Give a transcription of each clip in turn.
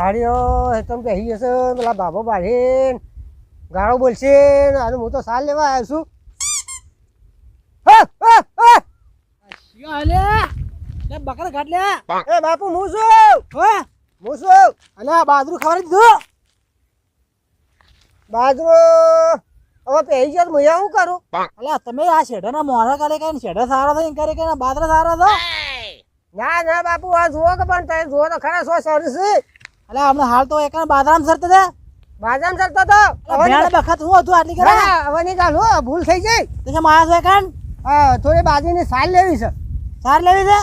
તાળીઓ તમે પહેરી જશે પેલા બાબો બાળીને ગાળો બોલશે અને હું તો સાલ લેવા આવ્યો છું. બકરા ઘાટ લે. એ બાપુ હું છું અલ્યા બાજરું ખબર દીધું. બાજરો હવે પહેરી જાય હું શું કરું? અલ્યા તમે આ શેઢાના મોઢા કાઢે કઈ શેઢા સારો થાય કરે કે બાજરા સારા થો. ના ના બાપુ આ જુઓ કે પણ તમે જુઓ તો ખરા શું સર્વિસ છે. અલ્યા હમણાં હાલ તો એક બાજરામ સરતા હતા. બાજામ ચાલતો તો ભેળ બખત હું હતું આટલી કરે. હવે નહીં ચાલુ ભૂલ થઈ જાય. તો માણસ છે કાન થોડી બાજરીની સાલ લેવી છે. સાર લેવી છે.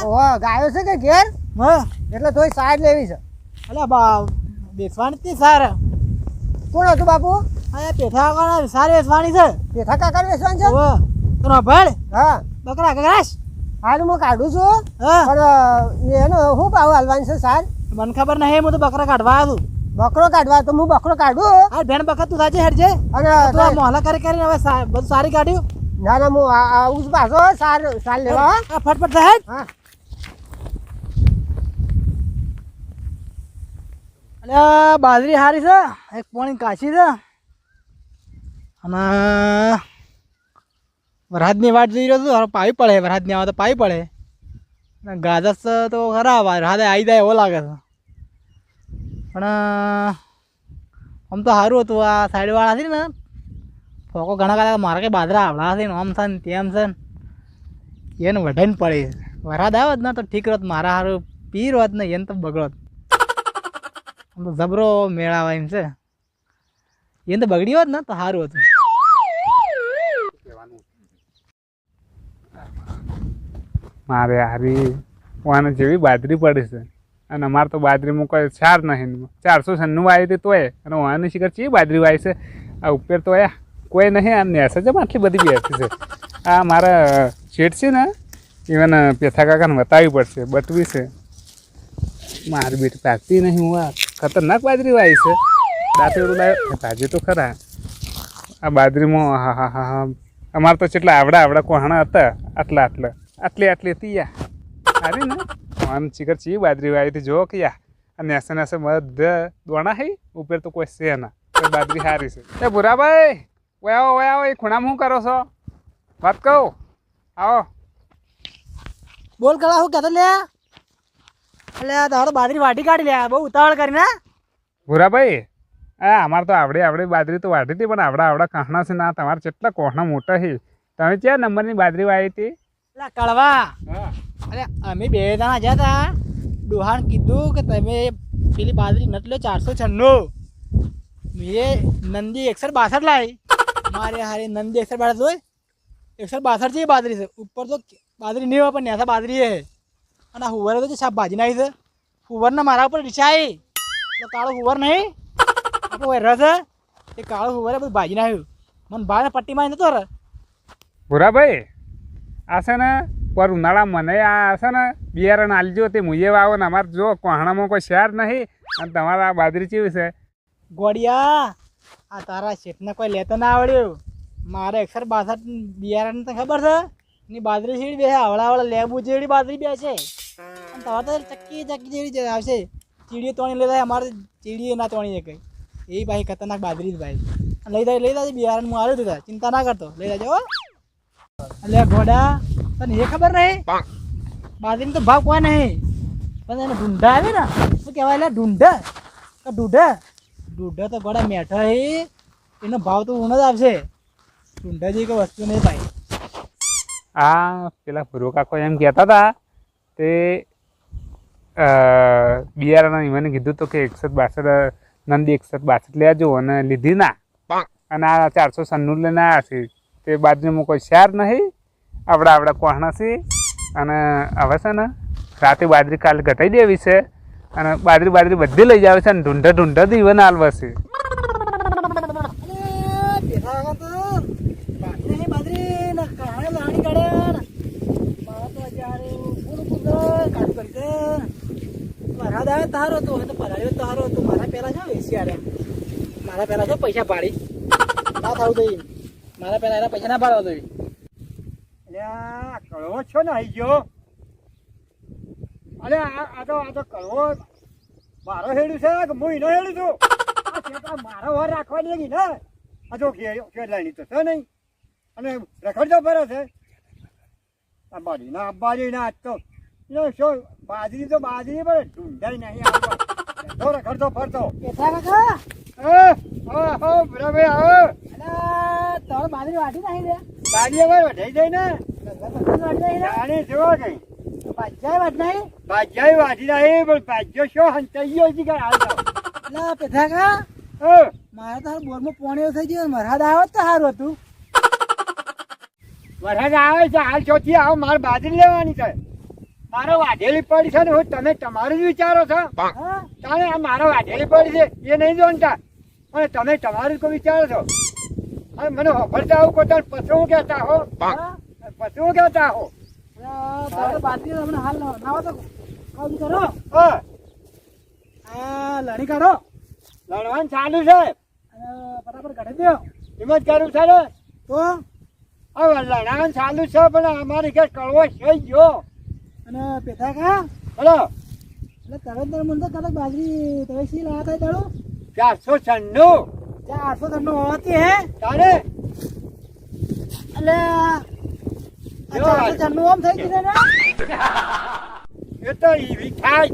ગાયો છે કે ઘેર હા એટલે થોડી સાર લેવી છે. અલ્યા બેસવાની જ સાર. કોણ હતું બાપુ? હા પેઠા કાકા સારી વેચવાની છે. પેઠા કાકા વેચવાની છે. તનો ભેળ હા બકરા કકરાશ હાલ હું કાઢું છું. હા પણ એનો શું ભાવ હાલવાની છે સાર? મને ખબર નહીં હું તો બકરા કાઢવા આવ્યો છું. બકરો કાઢવા તો હું બકરો કાઢું. હા ભેણ બખત તું સાચે હેડ છે. અને તું મોહલા કરી કરીને હવે બધું સારી કાઢ્યું. ના ના હું આવું પાછો સાર લેવા. હા ફટફટ હેડ. હા અલ્યા બાજરી હારી છે એક પોણી કાચી છે અને વરસાદની વાટ જોઈ રહ્યો છું. હવે પાવી પડે વરસાદની આવે તો પાવી પડે. ગાજસ તો ખરા વરસાદે આવી જાય એવો લાગે છે. પણ આમ તો સારું હતું આ સાઈડવાળા છે ને ફોકો ઘણા કાઢા મારા કંઈ બાજરા આવડા છે ને આમ છે ને તેમ છે ને એને વઢાઈને પડે. વરસાદ આવ્યો જ ને તો ઠીક રત મારા સારું પી રોત ને એને તો બગડોત. આમ તો જબરો મેળાવા એમ છે. એને તો બગડી હોત ને તો સારું હતું. મારે હારી વાને જેવી બાજરી પડી છે અને અમારે તો બાજરીમાં કોઈ ચાર નહીં 496 વાવી હતી તોય અને વાને શિખર ચી બાજરી વાવી છે આ ઉપર તો કોઈ નહીં. આ નેસે જ આટલી બધી બેસી છે. આ મારા શેઠ છે ને ઇવન પેથા કાકાને બતાવવી પડશે બટવી છે. મારી બેટી પાકતી નહીં. હું આ ખતરનાક બાજરી વાવી છે. દાંતેડું લાવ્યો તાજે તો ખરા. આ બાજરીમાં હા હા હા હા અમારે તો કેટલા આવડા કોહણા હતા આટલી હતી સારી ને આમ ચીકર ચી બાજરી વાવી હતી જો કે આ નેસે નેસે બધા દોણા હઈ ઉપર તો કોઈ છે ના. બાજરી સારી છે. એ ભૂરાભાઈ આવો એ ખૂણામાં શું કરો છો? વાત કહું આવો. બોલ કળા હું કહેતો લે. એટલે તારો બાજરી વાટી કાઢી લે બહુ ઉતાવળ કરીને. ભૂરાભાઈ અમારે તો આવડે બાજરી તો વાટી હતી પણ આવડા કાહણા છે ના. તમારે કેટલા કોહણા મોટા છે. તમે ક્યાં નંબરની બાજરી વાવી હતી? એટલે કળવા અરે અમે બે જણા ગયા હતા. ડોહાણ કીધું કે તમે પેલી બાજરી નટ લો 496. મેં નંદી 162 લાવી. મારે હારી નંદી 162 હોય 162 જેવી બાજરી છે. ઉપર તો બાજરી નહીં હોય પણ નેસા બાજરી છે. અને હુવર તો સાપ ભાજી નાખી છે. હુવરના મારા ઉપર રિસાઈ તો કાળો હુવર નહીં આપણો રસ એ કાળો હુવરે બધું ભાજી નાખ્યું. મને ભાઈ પટ્ટીમાં નતો રે. ભૂરાભાઈ આ છે ને પર ઉનાળા મને આ છે ને બિયારણ આલજો તે મુજે વાવો ને અમારે જો કોહણામાં કોઈ શેર નહીં અને તમારા આ બાજરી કેવી છે? ગોડિયા આ તારા શેઠને કોઈ લેતો ના આવડ્યું. મારે 162 બિયારણ તને ખબર છે ની બાજરી સીડી બે આવડા લેબુ જેવી બાજરી બે છે. અને તમારે તો ચક્કી જેવી આવશે. ચીડીઓ તોણી લેતા અમારે ચીડીએ ના તોણી કઈ એ ભાઈ ખતરનાક બાજરી જ ભાઈ. લઈ જાય બિયારણ હું આવ્યું હતું ચિંતા ના કરતો લઈ જાજો. એટલે ઘોડા તને એ ખબર નહીં બાજરીનો તો ભાવ કોઈ નહીં પણ એને ઢૂંઢા આવે ને શું કહેવાય એટલે ઢૂંઢા તો ઘોડા મેઠા એનો ભાવ તો ઊંડો જ આવશે. ઢૂંઢા જેવી કોઈ વસ્તુ નહીં ભાઈ. આ પેલા ભૂરો કાકો એમ કહેતા હતા તે બિયારણ મને કીધું તો કે 162 નંદી 162 લેજો અને લીધી ના અને આ 496 લઈને આવ્યા છે. તે બાજરીમાં કોઈ શેર નહીં આવડા કોહણા છે. અને હવે છે ને રાતે બાજરી કાલે ઘટાઈ દેવી છે અને બાજરી બધી લઈ જાવે છે ને ઢૂંઢા દીવન આલવા છે. તારો હતો પલાળ્યો તારો હતો. મારા પહેલા છે વેચી મારા પહેલા છે પૈસા પાડી ના થવું જોઈએ. મારા પહેલા એના પૈસા ના પાડવા જોઈએ. કળવો છો ને આવી ગયો. અરે આ તો કળવો મારો હેડું છે કે હું એનો હેડું છું આ શેઠ મારો વાર રાખવા દે ને આ જો ખેલાણી તો છે નહીં અને રખડતો ફરે છે આ બારી ના બારી ના આજ તો શું બાજરી તો બાજરી પણ ઢૂંઢાઈ નહીં આવતો રખડતો ફરતો પેથા કાકા આવો બરાબર આવો તારે બાજરી વાટી નાખી દે બારી હવે વઢાઈ જાય ને વાટી નાખી જાણે જોવા ગઈ ભાજ્યા વાટ નાખી ભાજ્યાય વાઢી નાખી પણ ભાજ્યો શું હંતાઈ ગયો છે કે હાલ તો એટલે પેથા કા મારે તો બોરમાં પોણી થઈ ગયો મરહાદ આવ્યો તો સારું હતું વરસાદ આવે છે હાલ ચોથી આવો મારે બાજરી લેવાની છે મારો વાઢેલી પડી છે ને હું તમે તમારું જ વિચારો છો હા તાણે આ મારો વાઢેલી પડી છે એ નહીં જોનતા અને તમે તમારું જ કોઈ વિચારો છો અને મને હોફરતા આવું કોઈ પછી હું કહેતા હો પછી હું કહેતા હો તારે બાજરી તમને હાલ નાવો તો કામ કરો હા આ લણી કાઢો લડવાનું ચાલુ છે અને બરાબર કાઢી દો એમ જ કરું છે ને તો હવે લડવાનું ચાલુ છે પણ અમારી ઘેર કડવો થઈ ગયો અને પેથા કા બોલો એટલે તરત દર મને તો કદાચ બાજરી તમે શી લાયા થાય તારું 496 400 તમને હોવાથી હે તારે એટલે 400 આમ થઈ ગયું ને એ તો ઈવી થાય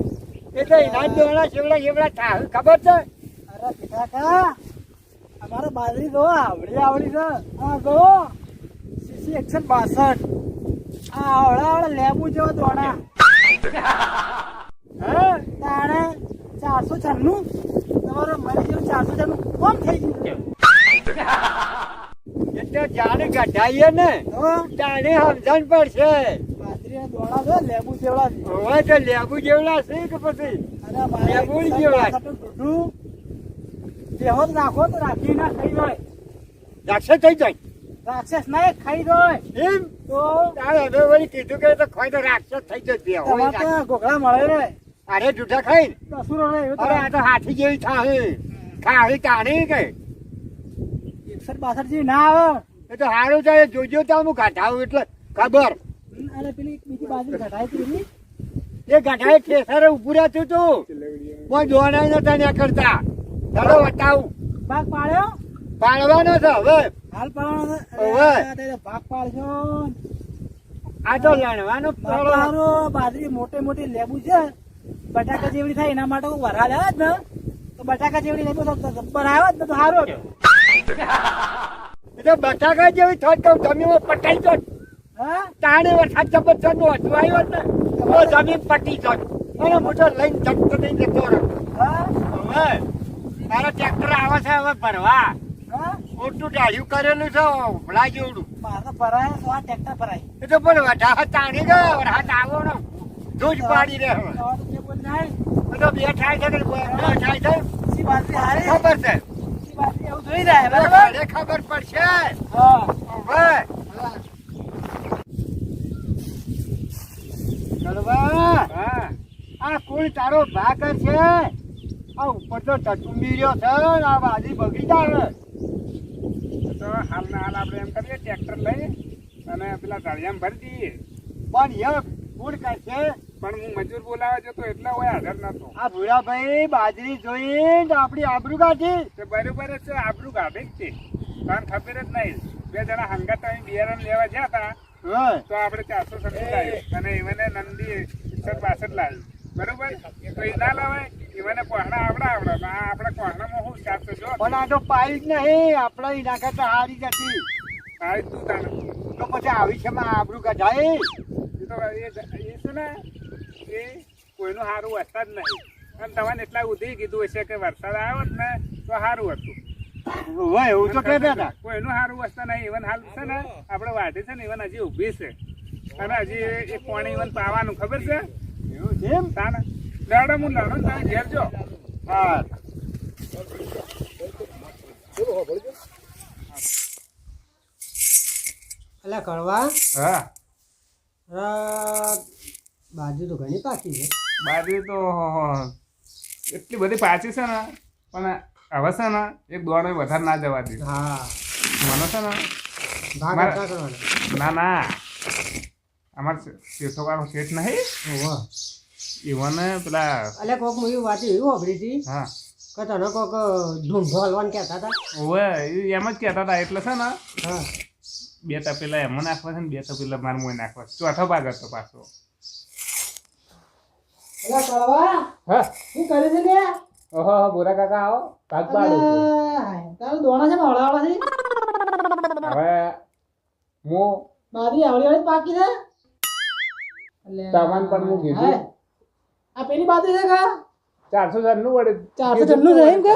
એ તો એના દોણા શેવડા શેવડા થાય ખબર છે અરે પેથા કા અમારે બાજરી જો આવડી છે હા જો સીસી 162 આ આવડા લેબુ જેવો દોણા હા તાણે 496 તમારો મરી જેવું 496 કોમ થઈ ગયું એટલે જાણે ગઢાઈએ ને તો તાણે સમજણ પડશે બાજરીના દોણા જો લેબુ જેવડા છે હવે તો લેબુ જેવડા છે કે પછી અને મારે લેબુ જેવડા. દૂધું બેહો જ રાખો તો રાખી ના ખાઈ જાય રાક્ષસ થઈ જાય રાક્ષસ ના ખાઈ જાય એમ તો તારે હવે વળી કીધું કે તો ખોઈ તો રાક્ષસ થઈ જતી તમારે તો ઘોઘરા મળે રે અરે જૂઠા ખાઈ કસુરો રે એવું અરે આ તો હાથી જેવી થાહે ખાહી તાણી કે 162 જેવી ના આવે એ તો હારું છે જોજો ત્યાં હું કાઢાવું એટલે ખબર અને પેલી બીજી બાજુ ઘટાઈ હતી એ ગઢાએ ઠેસરે ઉભું રહેતું તું કોઈ દોડાઈ નતા ત્યાં કરતા ચાલો બતાવું ભાગ પાડ્યો પાડવાનો છે હવે હાલ પાડવાનો ઓવે. ભાગ પાડજો આ તો લણવાનો પાડો. મારો બાજરી મોટી મોટી લેબુ છે બટાકા જેવડી થાય એના માટે હું વરાળ આવે જ ને તો બટાકા જેવડી લેબુ તો ગબ્બર આવે જ ને તો સારું એ તો બટાકા જેવી થોત કહું જમીનમાં પટાઈ જોત હા તાણે વરસાદ જબરજસ્ત નું હજુ આવ્યો ને તો જમીન પટી જોત અને મોટો લઈને જતો નહીં જતો રહ્યો હા હવે તારો ટ્રેક્ટર આવે છે હવે ભરવા હા મોટું ડાળ્યું કરેલું છે ભલા જેવડું મારે તો ભરાય તો આ ટ્રેક્ટર ભરાય એ તો પણ વધારે તાણી ગયો વરસાદ આવો ને ધૂજ પાડી રહે હવે તો જે બોલ જાય એ તો બે થાય છે કે બે થાય છે સી બાજરી હારી ખબર છે સી બાજરી એવું જોઈ જાય બરાબર મને ખબર પડશે હા હવે ગણવા હા આ કુલ તારો ભાગ છે આ ઉપર તો ટટુંબી રહ્યો છે ને આ બાજી બગડી જાય તો હાલના હાલ આપણે એમ કરીએ ટ્રેક્ટર લઈ અને પેલા ધાળિયામાં ભરી દઈએ પણ એ કુલ કરશે પણ હું મજૂર બોલાવા જતો એટલે હોય હાજર નતો આ ભૂરાભાઈ બાજરી જોઈને આપણી આબરૂ કાઢી તે બરોબર જ છે આબરૂ કાઢે જ છે કારણ ખબર જ નહીં બે જણા હંગાત અહીં બિયારણ લેવા ગયા હતા હા તો આપણે 460 લાવ્યું અને એમને નંદી 162 લાવ્યું બરોબર તો એ ના લાવાય એમને કોહણા આવડા આપણા કોહણામાં હું 400 જો પણ આ તો પાઈ જ નહીં આપણે એના કરતા હારી જતી આ તું તાને તો પછી આવી છે માં આબરૂ કાઢાય એ તો એ છે ને એ કોઈનું સારું વરસાદ જ નહીં અને તમને એટલા ઉધી કીધું હશે કે વરસાદ આવ્યો જ ને તો સારું હતું હોય એવું તો કહેતા હતા કોઈનું સારું વસ્તુ નહીં ઇવન હાલ છે ને આપણે વાઢી છે ને ઇવન હજી ઊભી છે અને હજી એક પાણી ઇવન પાવાનું ખબર છે એવું છે એમ તાને લડો હું લડો ને તમે ઘેર જો હા એટલે કડવા હા બાજુ તો ઘણી પાકી છે બાજરી તો એટલી બધી પાછી છે ને પણ હવે છે ને એક દોડો વધારે ના જવા દે હા મને છે ને ભાગ મારે- એટલા કરવાના ના અમારે શેઠો વાળો શેઠ નહીં ઓહો ઈવોને પેલા એટલે કોક હું વાત એવી વાપરી હતી હા કે તને કોક ઢૂંઢો હલવાન કહેતા હતા. ઓવે એ એમ જ કહેતા હતા એટલે છે ને હા 2 તપેલા એમાં નાખવા છે ને 2 તપેલા મારે મોય નાખવા છે. ચોથો ભાગ હતો પાછો. અલા કળવા હા શું કરે છે લે? ઓહો બોરા કાકા આવો ભાગ પાડું છું. તારું દોણા છે ને હવળાવળા છે હવે હું બાદરી હવળી પાકી છે. સામાન પણ હું કીધું આ પેલી બાદરી છે કા 400 નું વડે 400 છે એમ કે?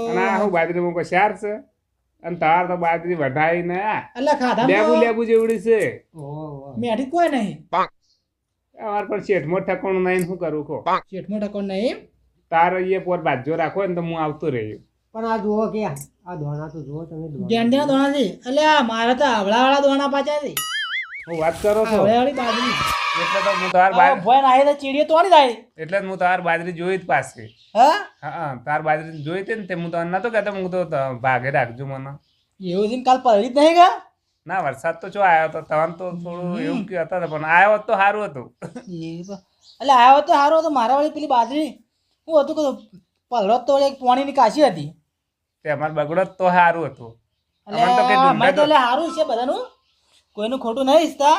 અને આ હું બાજરી મૂકો શાર છે અને તાર તો બાજરી વઢાઈ ને અલા ખાધા લેબુ લેબુ જેવડી છે. મેઠી કોઈ નહીં. અમાર પણ શેઠમો ઠકોણું નહીં શું કરું કો શેઠમો ટકોર નહીં. તાર એ પોર બાજુ રાખો ને તો હું આવતો રહ્યો. પણ આ જુઓ કે આ દોણા તો જુઓ તમે દોણા. ગેંડીના દોણા છે. અલ્યા મારે તો આવળાવાળા દોણા પાછા છે. હું વાત કરો છો આવળાવાળી બાજરી. એટલે તો હું તાર આ ભોય નાહી તો ચીડીએ તોડી જાય. એટલે જ હું તાર બાજરી જોઈ જ પાછી. હા હા તાર બાજરી જોઈ હતી ને તે હું તો નતો કહેતો હું તો ભાગે રાખજો મને. એવું છે ને કાલ પડી જ નહીં કા? ના વરસાદ તો જો આવ્યો હતો તવન તો થોડું એવું કહેતા હતા પણ આવ્યો તો સારું હતું. એટલે આવ્યો તો સારો હતો. મારા વાળી પેલી બાજરી હું હતું કે પલળો તો એક પોણીની કાશી હતી. તે અમારે બગડો તો સારું હતું. એટલે અમારે તો એટલે સારું છે બધાનું, કોઈનું ખોટું નહીં ઈચ્છતા.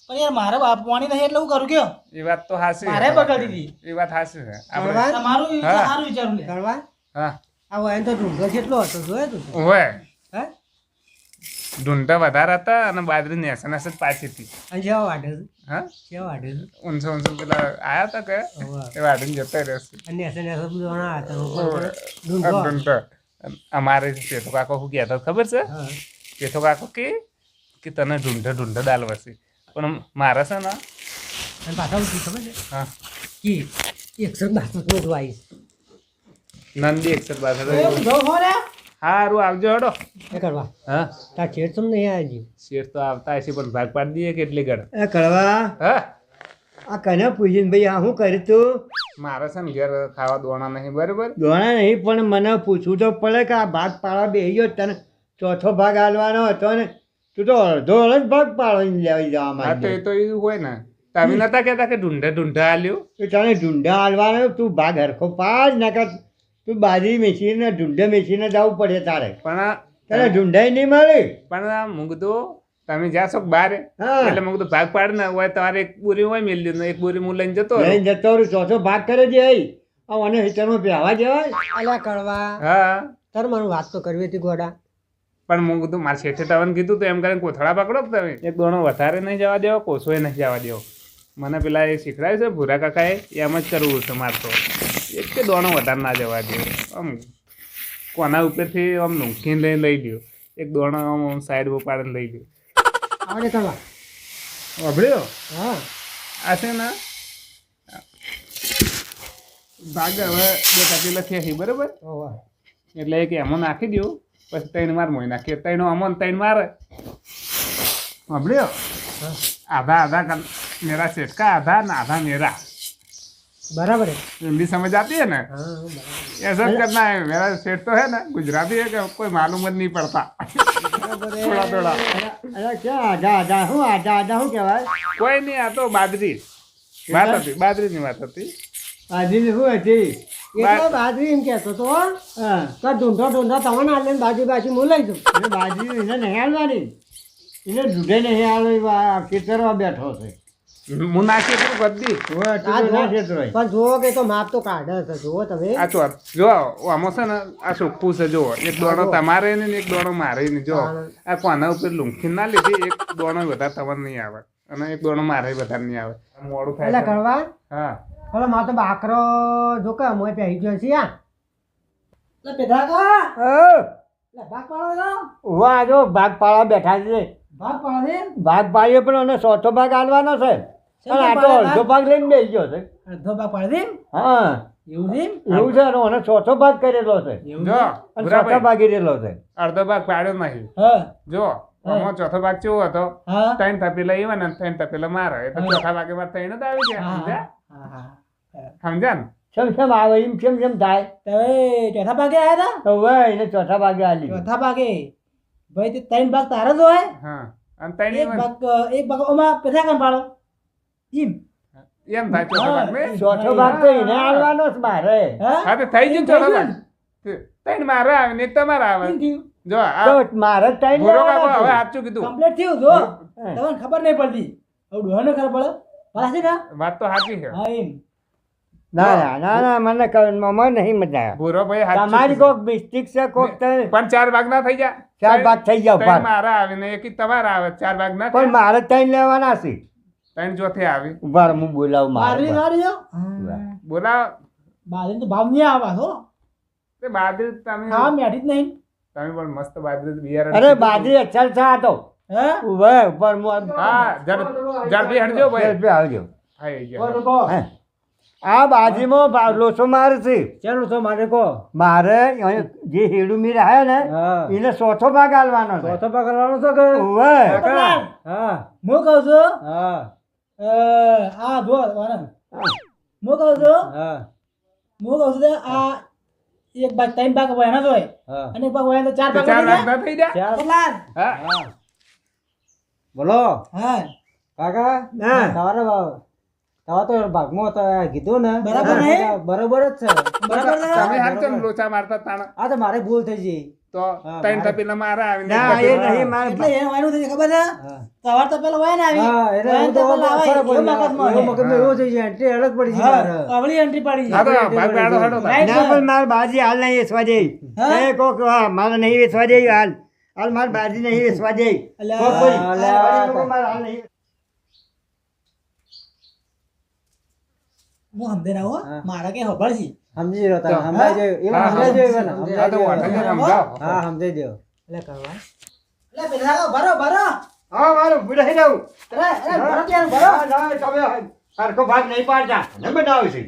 પણ યાર મારે પોણી નહીં એટલે હું કરું કયો? એ વાત તો હાસી મારે બગાડી દીધી. એ વાત હાસી છે આપણે બરાબર? તમારું હા. સારું વિચારું લે. કરવા હા આ વયન તો ઢૂંઢો કેટલો હતો જોયે તું ઓવે હે ઢૂંઢા વધારે હતા અને બાજરી નેસે નેસે જ પાછી હતી. અને જેવા વાઢે છે હા કેવા વાઢે છે ઊંચો ઊંચો પેલા આયા હતા કે હોવે. એ વાડીને જતા રહેશે. અને નેસે નેસે દોણા હતા ઓવે. ઢૂંઢો ઢૂંઢો અમારે પેથો કાકો શું કહેતા ખબર છે? હા પેથો કાકો કે તને ઢૂંઢે ઢૂંઢે ડાલવાશે પણ મારે છે ને અને પાછા શું ખબર છે હા કે 162 નું આવીશ નંદી 162 એ ઊંધો હો રે. સારું આવજો હડો. એ કરવા હા તાર છેડ તમ નહીં આવી શેર તો આવતા હશે પણ ભાગ પાડી દઈએ કેટલી ગણ. એ કળવા હા આ કને પૂછીને ભાઈ આ શું કર્યું તું? મારે છે ને ઘેર ખાવા દોણા નહીં બરાબર. દોણા નહીં પણ મને પૂછવું તો પડે કે આ ભાગ પાડવા બેસી ગયો તને ચોથો ભાગ આલવાનો હતો ને તું તો અડધો જ ભાગ પાડવાની લેવા જવા હા તો એ માંગે. તો એવું હોય ને તમે નતા કહેતા કે ઢૂંઢે ઢૂંઢે આલ્યું. તો તને ઢૂંઢા હાલવાનો તું ભાગ હરખો પાડ નકર તું બાજરી મેચીને ઢૂંઢે મેચીને જવું પડે તારે. પણ તને ઢૂંઢાઈ નહીં મળે. પણ મૂક દો તમે જાશો બાર હા એટલે મૂક દો ભાગ પાડ ને હોય તમારે એક બોરી હોય મેલી દો એક બોરી હું લઈને જતો રહું. લઈને જતો રહું ચોથો ભાગ કરે છે મને હિતરમાં પહેવા જવાય. અલ્યા કરવા હા તાર મને વાત તો કરવી હતી ગોડા પણ મૂક દો મારે શેઠે તવન કીધું તો એમ કરીને કોથળા પકડો કે તમે એક દોણો વધારે નહીં જવા દેવો કોસોય નહીં જવા દેવો. મને પેલા એ શીખડાય છે ભૂરા કાકાએ એમ જ કરવું છે મારે તો એક કે દોણો વધારે ના જવા દેવો. આમ કોના ઉપરથી આમ લૂંખીને લઈને લઈ લ્યો એક દોણો આમ સાઈડ પર પાડીને લઈ લ્યો. આવડે કરવા અભળ્યો હા આ છે ને ભાગ હવે 2 તપેલા થયા બરાબર હોવે. એટલે એક એમાં નાખી દઉં પછી 3 માર મોય નાખીએ 3 અમon 3 મારે અભળ્યો આધા આધા મેરા સેટકા આધા ને આધા मेरा बराबर है हिंदी समझ आती है ना हाँ बराबर ऐसा करना है मेरा सेठ तो है ना गुजराती है कि कोई मालूम જ નહીં પડતા થોડા થોડા અરે ક્યાં આધા આધા શું આધા આધા શું કહેવાય? કોઈ નહીં આ તો બાજરી વાત હતી બાજરીની વાત હતી. બાજરી શું હતી? એટલે બાજરી એમ કહેતો તો હા તો ઢૂંઢો ઢૂંઢો તમને આલે બાજુ બાજુ હું લઈ જાઉં એ બાજરી એને નહીં હાલવાની એને ઢૂંઢે નહીં હાલવા ખેતરમાં બેઠો છે. હું નાખી તું ગદ્દી હવે તું તો ના ખેતરોય. પણ જુઓ કે તો માપ તો કાઢે છે જુઓ તમે આ તો જો આમાં છે ને આ ચોખ્ખું છે જો એક દોણો તમારે ને એક દોણો મારે ને જો આ કોના ઉપર લૂંખી ના લીધી એક દોણો વધારે તમારે નહીં આવે અને એક દોણો મારે વધારે નહીં આવે મોડું એટલે થાય છે. કરવા હા બોલો મારો તો બાકરો જો કે અમે પહેરી ગયો છે આ એટલે પેધા કા એટલે ભાગ પાડો છો? વાહ જો ભાગ પાડવા બેઠા છે. ભાગ પાડો છે? ભાગ પાડીએ પણ અને ચોથો ભાગ આલવાનો છે અને આ તો અડધો ભાગ લઈને બેસી ગયો છે. અડધો ભાગ પાડી દે. હા એવું છે? એવું છે અને મને ચોથો ભાગ કરેલો છે એવું જો છે? અને ચોથા ભૂરાભાઈ, ભાગી રહેલો છે. અડધો ભાગ પાડ્યો નહીં હા જો આમાં ચોથો ભાગ કેવો હતો હા 3 તપેલા એવા ને 3 તપેલા મારે એટલે હા. ચોથા ભાગે મારે 3 જ આવી ગયા સમજ્યા હા. સમજ્યા ને કેમ આવે એમ કેમ થાય તો હવે ચોથા ભાગે આવ્યા હતા? તો હવે એને ચોથા ભાગે આલી ચોથા ભાગે ભાઈ તે 3 ભાગ તારા જ હોય. હા અને 3 એક ભાગ ઓમાં પેધા કામ પાડો એમ એમ થાય ચોથો ભાગ ને ચોથો ભાગ તો એને આલવાનો જ મારે. હા હા તો થઈ ગયું થઈ ચોથો ગયું ભાગ ત્રણ મારા આવે ને એક તમારા આવે કેમ થયું? જો આ તો મારે જ time ભૂરો કાકો લેવાનો હવે છે. સાચું કીધું કમ્પ્લીટ થયું જો તમને ખબર નહીં પડતી હવે ડોહાને ખબર પડે પાછા છે ને વાત તો સાચી છે હા એમ ના મને મમ્મા નહીં મજા આવે. ભૂરો ભાઈ સાચું તમારી કીધું. કોક મિસ્ટેક છે કોક તો- પણ 4 ભાગ ના થઈ જાય ચાર ભાગ થઈ જાવ ત્રણ ભાગ. મારા આવે ને એક ઈ તમારા આવે 4 ભાગ ના પણ મારે જ time લેવાના છે. ત્રણ ચોથે આવી ઉભા રહો, હું બોલાવું બાદરી મારે. ના રહ્યો બોલાવ બાદરી તો ભાવ નહીં આવા હો તે બાજરી તમે ખાવા મેઠી જ નહીં તમે પણ મસ્ત બાજરી બિયારણ અરે બાજરી અચલ છે આ તો. હે ઉભા રહો, ઉપર હું હા ઝડપી હટજો ભાઈ ઝડપી આવજો. થઈ ગયા હે. આ બાજરીમાં લોચો મારે છે. ચાલો તો મારે કહો મારે અહીં જે હેડું મીર આવ્યા ને એને ચોથો ભાગ આલવાનો છે. ચોથો ભાગ કરવાનો છે કે ઉવ્વે. પકડાલ. હા હું કહું છું હા આ જો વાના. હું કહું છું હા કે આ એક ભાગ ત્રણ ભાગ વહેણા જ હોય હા અને એક ભાગ વહેણા તો ચાર તો ભાગ 4 વહેણા ભાગ ના થઈ જાય ચાર પકડાલ. હા હા બોલો હા કાકા હા. તમારા તો ભાગમાં તો કીધું ને બરાબર નહીં? બરાબર જ છે બરાબર છે? તમે હાલ કેમ લોચા મારતા તાણા આ તો મારે ભૂલ થઈ ગઈ તો હા, ત્રણ મારે- તપેલા મારા આવે ને ના એક એ તપેલા- નહીં મારે. એટલે એને વાયનું થઈ ખબર છે હા સવાર તો પેલા વહે ને આવી હા એટલે વહે હું તો તો પેલા આવે ખબર એવું પડી મગજમાં એવું છે. મગજમાં એવું થઈ જાય એન્ટ્રી અલગ પડી ગઈ હા મારે. આવડી એન્ટ્રી પાડી હા તો ભાગ પાડો હટો તાર. Right. ના પણ મારે બાજી હાલ નહીં વેચવા દે. હા? એ કોક હા, મારે નહીં વેચવા દે હાલ. હાલ મારે બાજી નહીં વેચવા દે. અલ્યા. કોક કોઈ. અલ્યા. બાજી લોકો મારે હાલ નહીં. હું સમજે ના હો હા. મારા કે ખબર છે સમજી રહ્યો તો. તમે સમજાઈ ગયું હા, એવું સમજાઈ ગયું હા, મને, તો સમજાઈ વાંધો ગયું. નહીં, સમજાવો. હા સમજાઈ દો એટલે કરવા એટલે પેલા ભરો ભરો હા મારું ભૂલાઈ જાઉં. અરે અરે ભરો ત્યાં ભરો ના, ના, તમે સરખો ભાગ નહીં પાડતા. મને બનાવે છે.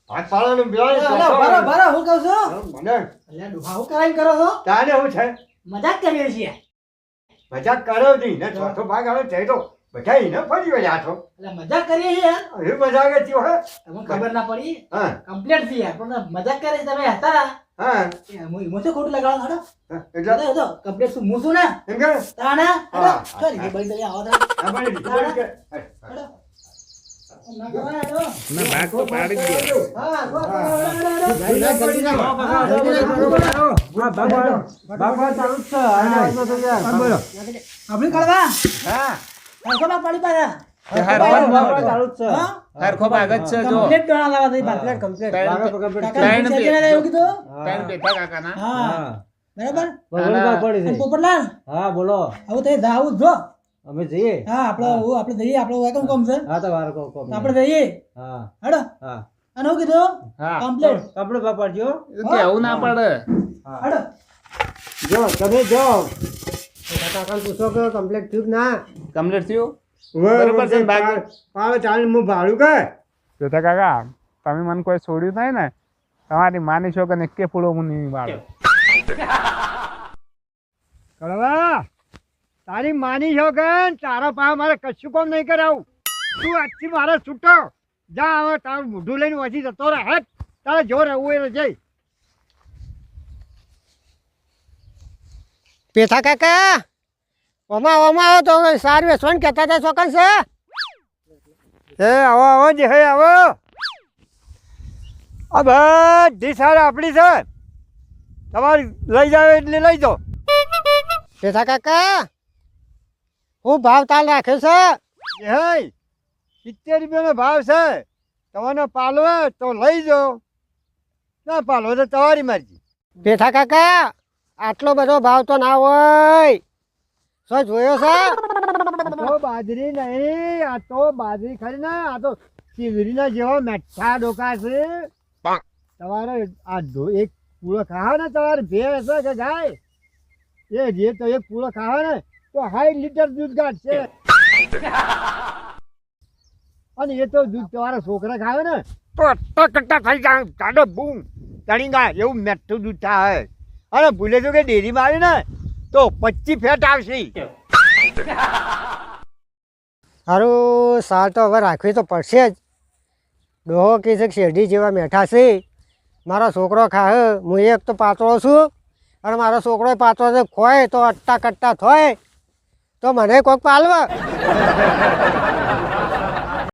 ભાગ પાડવાનું બેવાય છે. અલ્યા, ભરો ભરો હું કહું છું મને અલ્યા ડુહા હું કરાઈને કરો છો તાને શું છે? મજાક કરીએ છીએ મજાક કરો નહીં ને ચોથો ભાગ આવે છે તો બધા એને ફરી વળ્યા છો. એટલે મજાક કરીએ છીએ એ મજાક જ થયો હે. તમને ખબર ના પડી હા કમ્પ્લીટ થી યાર પણ મજાક કરે છે તમે હતા હા હું શું ખોટું લગાડો હડો એટલે તો કમ્પ્લીટ શું હું છું ને એમ કે તાના હડો હા. સોરી કે બળી આવો તો આપણે બીજું કે હડો ના કરાય હડો ના ભાગ તો પાડી જ દે. હા ગો આપણી કળવા હા હરખોમાં પડી પાછા તે હરખો ચાલુ જ છે હા હરખો ભાગ જ છે જો કમ્પ્લીટ ગણા લાવા દઈ બાર કમ્પ્લીટ કાકા ત્રણ નીચે બે. જઈને એવું કીધું ત્રણ બેઠા કાકાના હા બરાબર પડી અને છે પોપટલાલ હા બોલો આવું તો જાવું જ જો અમે જઈએ હા આપણે જઈએ આપણો વેકમ કોમ છે હા તો વાર કહો તો આપણે જઈએ હા હેડો હા અને હું કીધું હા કમ્પ્લીટ કપડે પાડજો કેવું ના પડે હેડો જો તમે જો કાકા પૂછો કે કમ્પ્લીટ થયું કે ના કમ્પ્લીટ થયું બરોબર છે, ભાગ. પાવ ચાલ હું ભાડું કે જોતા કાકા તમે મને કોઈ છોડ્યું નહીં ને તમારી માની છો કે એકે પૂળો હું નહીં વાળો કળવા તારી માની છો કે તારા પાસે મારે કશું કામ નહીં કરાવું તું આજથી મારે છૂટો જા હવે તારું મોઢું લઈને વધી જતો રહે હટ તારે જો રહેવું એ જઈ પેથા કાકા ઓમાં આવો તો સારું વેસણ કહેતા હતા ચોકન છે એ આવો આવો જે હે આવો આ બધી સાર આપણી છે તમારે લઈ જાવ એટલે લઈ જાઓ પેથા કાકા હું ભાવ તાલ રાખ્યો છે એ હે 70 રૂપિયાનો ભાવ છે તમારે પાલવે તો લઈ જાઓ ના પાલવે તો તમારી મરજી પેથા કાકા આટલો બધો ભાવ તો ના હોય શું જોયો છે તો બાજરી નહીં આ તો બાજરી ખરી ને આ તો ચીવરીના જેવા મેઠા ડોકા છે તમારે આ એક પૂળો ખાવા ને તમારે ભેંસ છે કે ગાય એ જે તો એક પૂળો ખાવા ને તો 60 લીટર દૂધ કાઢશે અને એ તો દૂધ તમારા છોકરા ખાવે ને તો અટ્ટા થઈ જાય જાડો બૂમ ચણી ગાય એવું મેઠું દૂધ થાય અને ભૂલે તો કે ડેરીમાં આવી ને તો 25 ફેટ આવશે સારું સાલ તો હવે રાખવી તો પડશે જ ડોહો કહે છે કે શેરડી જેવા મેઠા છે મારો છોકરો ખાહે હું એક તો પાતળો છું અને મારો છોકરો પાતળો છે ખોય તો અટ્ટા કટ્ટા થોય તો મને કોઈક પાલવા